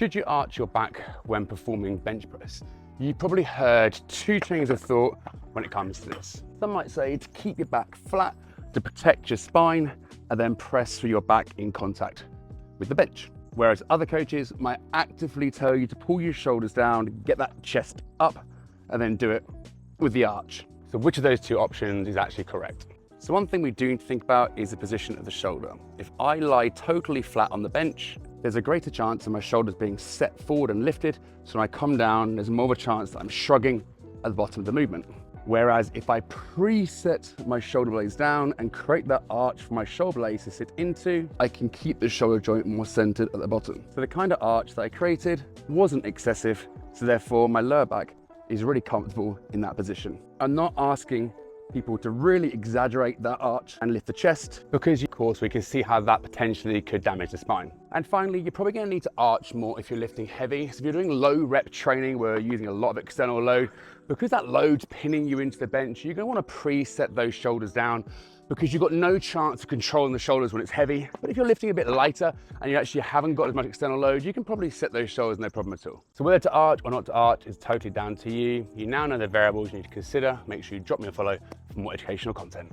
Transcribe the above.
Should you arch your back when performing bench press? You've probably heard two trains of thought when it comes to this. Some might say to keep your back flat, to protect your spine, and then press through your back in contact with the bench. Whereas other coaches might actively tell you to pull your shoulders down, get that chest up, and then do it with the arch. So which of those two options is actually correct? So one thing we do need to think about is the position of the shoulder. If I lie totally flat on the bench, there's a greater chance of my shoulders being set forward and lifted. So when I come down, there's more of a chance that I'm shrugging at the bottom of the movement. Whereas if I preset my shoulder blades down and create that arch for my shoulder blades to sit into, I can keep the shoulder joint more centered at the bottom. So the kind of arch that I created wasn't excessive, so therefore my lower back is really comfortable in that position. I'm not asking people to really exaggerate that arch and lift the chest, because of course we can see how that potentially could damage the spine. And finally, you're probably going to need to arch more if you're lifting heavy. So if you're doing low rep training where you're using a lot of external load, because that load's pinning you into the bench, you're going to want to preset those shoulders down, because you've got no chance of controlling the shoulders when it's heavy. But if you're lifting a bit lighter and you actually haven't got as much external load, you can probably set those shoulders no problem at all. So whether to arch or not to arch is totally down to you. You now know the variables you need to consider. Make sure you drop me a follow for more educational content.